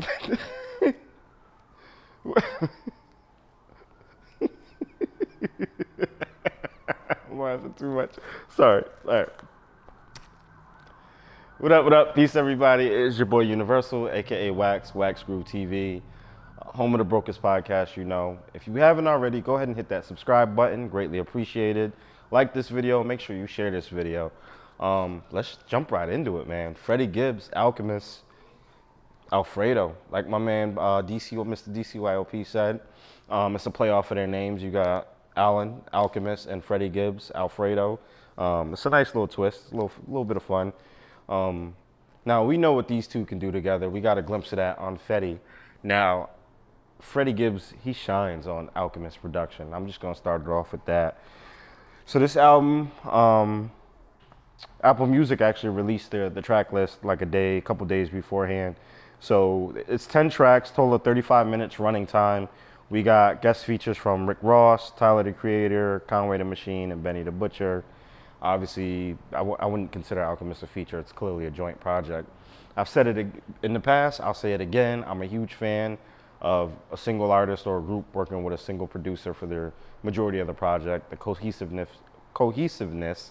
I'm laughing too much. Sorry. All right. What up, what up? Peace, everybody. It's your boy Universal, aka Wax Groove TV, home of the Brokest podcast, you know. If you haven't already, go ahead and hit that subscribe button. Greatly appreciated. Like this video. Make sure you share this video. Let's jump right into it, man. Freddie Gibbs, Alchemist, Alfredo, like my man Mr. DCYOP said. It's a playoff of their names. You got Alchemist, and Freddie Gibbs, Alfredo. It's a nice little twist, a little bit of fun. Now, we know what these two can do together. We got a glimpse of that on Fetty. Now, Freddie Gibbs, he shines on Alchemist production. I'm just going to start it off with that. So this album, Apple Music actually released the track list like a couple days beforehand. So it's 10 tracks, total of 35 minutes running time. We got guest features from Rick Ross, Tyler the Creator, Conway the Machine, and Benny the Butcher. Obviously, I wouldn't consider Alchemist a feature. It's clearly a joint project. I've said it in the past. I'll say it again. I'm a huge fan of a single artist or a group working with a single producer for their majority of the project. The cohesiveness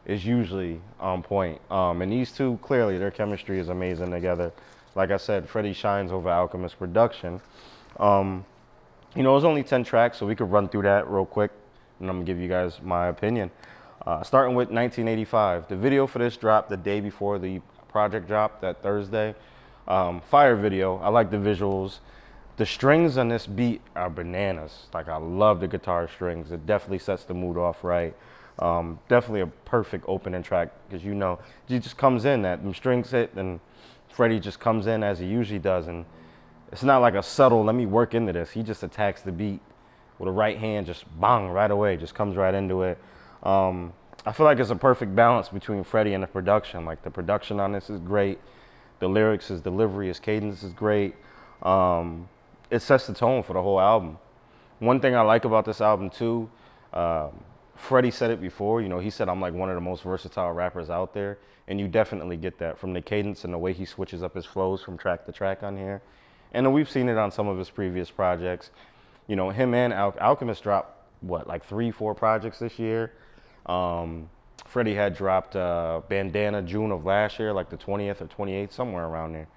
is usually on point. And these two, clearly, their chemistry is amazing together. Like I said, Freddie shines over Alchemist production. You know, it was only 10 tracks, so we could run through that real quick, and I'm gonna give you guys my opinion. Starting with 1985. The video for this dropped the day before the project dropped, that Thursday. Fire video. I like the visuals. The strings on this beat are bananas. Like, I love the guitar strings. It definitely sets the mood off right. Definitely a perfect opening track, because you know, he just comes in, that them strings hit, and Freddie just comes in as he usually does, and it's not like a subtle, let me work into this. He just attacks the beat with a right hand, just bang, right away, just comes right into it. I feel like it's a perfect balance between Freddie and the production. Like, the production on this is great. The lyrics, his delivery, his cadence is great. It sets the tone for the whole album. One thing I like about this album too, Freddie said it before, you know, he said I'm like one of the most versatile rappers out there, and you definitely get that from the cadence and the way he switches up his flows from track to track on here. And we've seen it on some of his previous projects. You know, him and Alchemist dropped, what, like 3-4 projects this year. Freddie had dropped Bandanna June of last year, like the 20th or 28th, somewhere around there.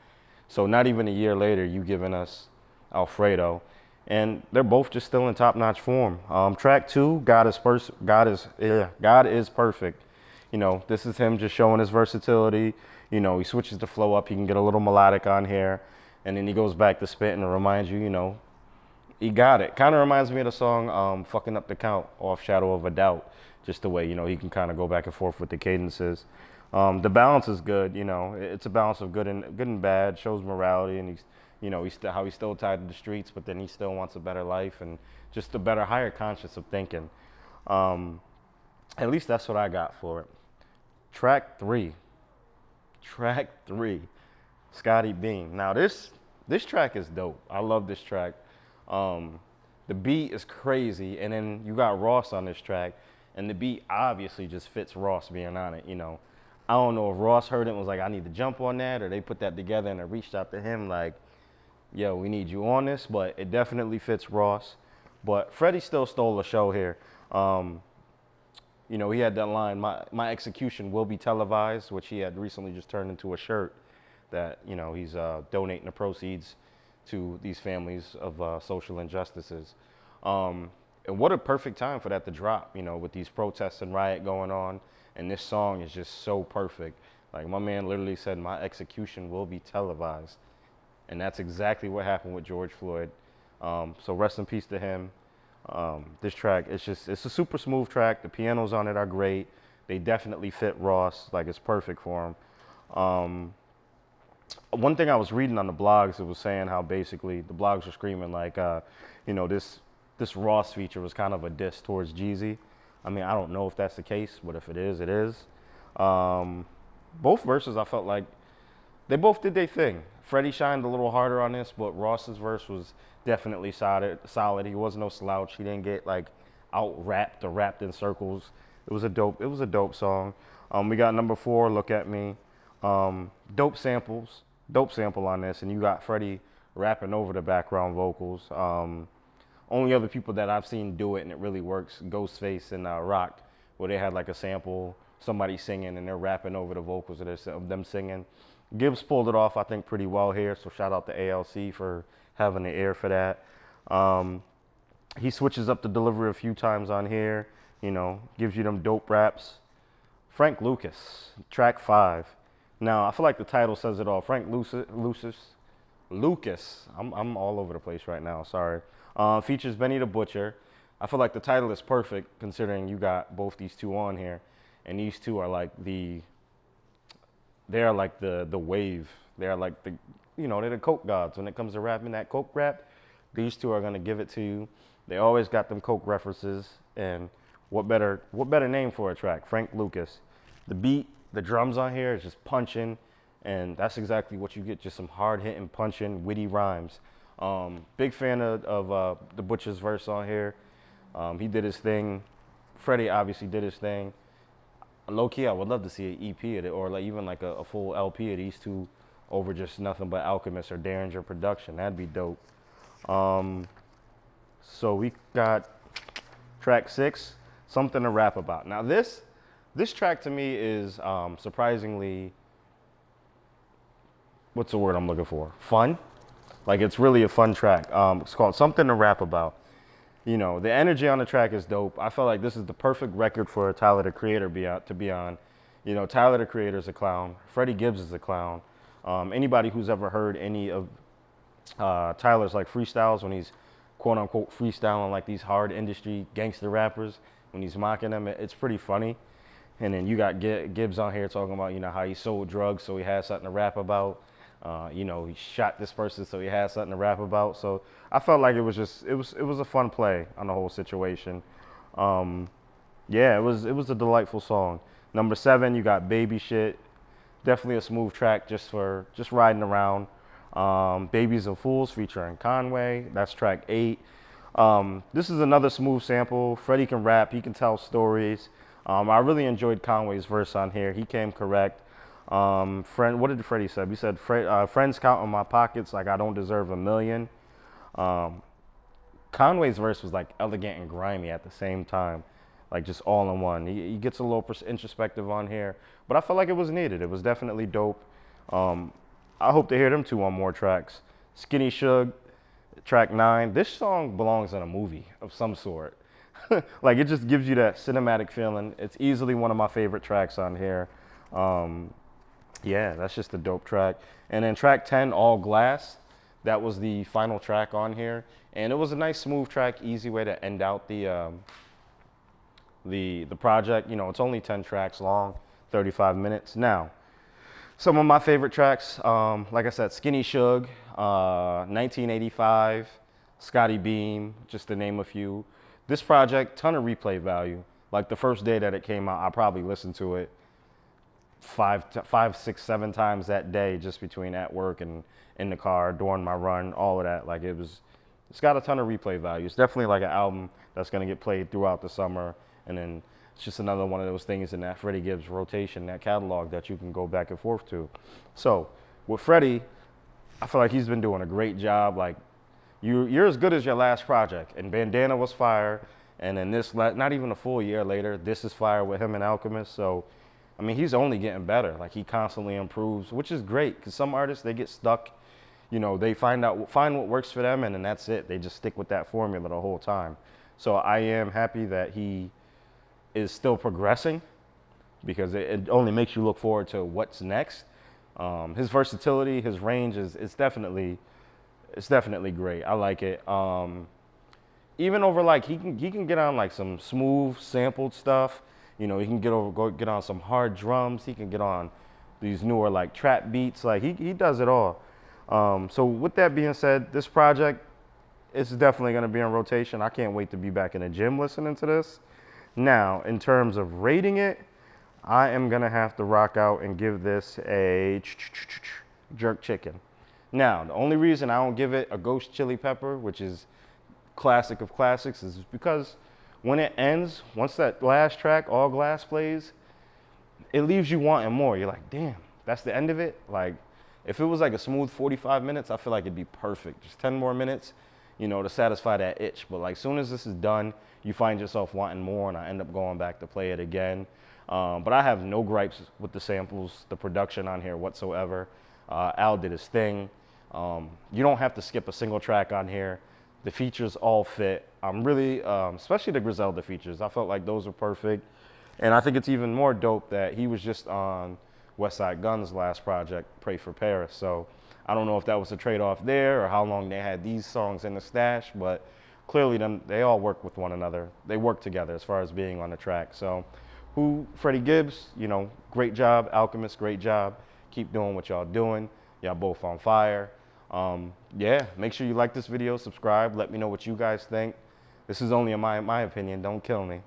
So not even a year later, you giving us Alfredo. And they're both just still in top-notch form. Track 2, God is Perfect. You know, this is him just showing his versatility. You know, he switches the flow up. He can get a little melodic on here. And then he goes back to spit and reminds you, you know, he got it. Kind of reminds me of the song Fucking Up the Count off Shadow of a Doubt. Just the way, you know, he can kind of go back and forth with the cadences. The balance is good, you know. It's a balance of good and bad. Shows morality, and he's, you know, how he's still tied to the streets, but then he still wants a better life and just a better, higher conscience of thinking. At least that's what I got for it. Track 3, Scotty Beam. Now this track is dope. I love this track. The beat is crazy, and then you got Ross on this track, and the beat obviously just fits Ross being on it, you know. I don't know if Ross heard it and was like, I need to jump on that, or they put that together and it reached out to him like, yo, we need you on this, but it definitely fits Ross. But Freddie still stole the show here. You know, he had that line, my execution will be televised, which he had recently just turned into a shirt that, you know, he's donating the proceeds to these families of social injustices. And what a perfect time for that to drop, you know, with these protests and riot going on. And this song is just so perfect. Like, my man literally said, my execution will be televised. And that's exactly what happened with George Floyd. So rest in peace to him. This track, it's a super smooth track. The pianos on it are great. They definitely fit Ross. Like, it's perfect for him. One thing I was reading on the blogs, it was saying how basically the blogs were screaming like, you know, this Ross feature was kind of a diss towards Jeezy. I mean, I don't know if that's the case, but if it is, it is. Both verses, I felt like they both did their thing. Freddie shined a little harder on this, but Ross's verse was definitely solid. He was no slouch. He didn't get like out-rapped or rapped in circles. It was a dope song. We got number 4, Look at Me. Dope samples. Dope sample on this, and you got Freddie rapping over the background vocals. Only other people that I've seen do it and it really works, Ghostface and Rock, where they had like a sample, somebody singing and they're rapping over the vocals of them singing. Gibbs pulled it off, I think, pretty well here, so shout out to ALC for having the ear for that. He switches up the delivery a few times on here, you know, gives you them dope raps. Frank Lucas, track 5. Now, I feel like the title says it all. Frank Lucas, I'm all over the place right now, sorry. Features Benny the Butcher. I feel like the title is perfect considering you got both these two on here. And these two are like the wave. They're like the, you know, they're the coke gods. When it comes to rapping that coke rap, these two are gonna give it to you. They always got them coke references, and what better name for a track? Frank Lucas. The beat, the drums on here is just punching, and that's exactly what you get, just some hard-hitting, punching, witty rhymes. Big fan of the Butcher's verse on here. He did his thing. Freddie obviously did his thing. Low-key, I would love to see an EP of it, or like even like a full LP of these two over just nothing but Alchemist or Derringer production. That'd be dope. So we got track 6, Something to Rap About. Now this track to me is surprisingly, what's the word I'm looking for? Fun. Like, it's really a fun track. It's called Something to Rap About. You know, the energy on the track is dope. I feel like this is the perfect record for Tyler the Creator to be on. You know, Tyler the Creator is a clown. Freddie Gibbs is a clown. Anybody who's ever heard any of Tyler's like freestyles, when he's quote unquote freestyling like these hard industry gangster rappers, when he's mocking them, it's pretty funny. And then you got Gibbs on here talking about, you know, how he sold drugs so he had something to rap about. You know, he shot this person so he had something to rap about. So I felt like it was a fun play on the whole situation. Yeah, it was a delightful song. Number 7, you got Baby Shit. Definitely a smooth track just riding around. Babies and Fools featuring Conway. That's track 8. This is another smooth sample. Freddie can rap. He can tell stories. I really enjoyed Conway's verse on here. He came correct. What did Freddie say? He said, friends counting my pockets like I don't deserve a million. Conway's verse was like elegant and grimy at the same time, like just all in one. He gets a little introspective on here, but I felt like it was needed. It was definitely dope. I hope to hear them two on more tracks. Skinny Suge, track 9. This song belongs in a movie of some sort. Like, it just gives you that cinematic feeling. It's easily one of my favorite tracks on here. Yeah, that's just a dope track. And then track 10, All Glass, that was the final track on here. And it was a nice smooth track, easy way to end out the project. You know, it's only 10 tracks long, 35 minutes. Now, some of my favorite tracks, like I said, Skinny Suge, 1985, Scotty Beam, just to name a few. This project, ton of replay value. Like the first day that it came out, I probably listened to it 5, 6, 7 times that day, just between at work and in the car, during my run, all of that. Like, it's got a ton of replay value. It's definitely like an album that's gonna get played throughout the summer. And then it's just another one of those things in that Freddie Gibbs rotation, that catalog that you can go back and forth to. So with Freddie, I feel like he's been doing a great job. Like, you're as good as your last project, and Bandanna was fire, and then this, not even a full year later, this is fire with him and Alchemist. So, I mean, he's only getting better. Like, he constantly improves, which is great, because some artists, they get stuck, you know, they find what works for them, and then that's it. They just stick with that formula the whole time. So I am happy that he is still progressing, because it only makes you look forward to what's next. His versatility, his range is definitely great. I like it. Even over, like, he can get on like some smooth sampled stuff. You know, he can get on some hard drums. He can get on these newer like trap beats. Like, he does it all. So with that being said, this project is definitely going to be in rotation. I can't wait to be back in the gym listening to this. Now, in terms of rating it, I am going to have to rock out and give this a jerk chicken. Now, the only reason I don't give it a ghost chili pepper, which is classic of classics, is because when it ends, once that last track, All Glass, plays, it leaves you wanting more. You're like, damn, that's the end of it? Like, If it was like a smooth 45 minutes, I feel like it'd be perfect. Just 10 more minutes, you know, to satisfy that itch. But like soon as this is done, you find yourself wanting more, and I end up going back to play it again. But I have no gripes with the samples, the production on here whatsoever. Al did his thing. You don't have to skip a single track on here. The features all fit. I'm really, especially the Griselda features, I felt like those were perfect. And I think it's even more dope that he was just on Westside Gunn's last project, Pray for Paris. So I don't know if that was a trade-off there or how long they had these songs in the stash, but clearly they all work with one another. They work together as far as being on the track. So Freddie Gibbs, you know, great job. Alchemist, great job. Keep doing what y'all doing. Y'all both on fire. Yeah, make sure you like this video, subscribe, let me know what you guys think. This is only my opinion, don't kill me.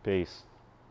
Peace.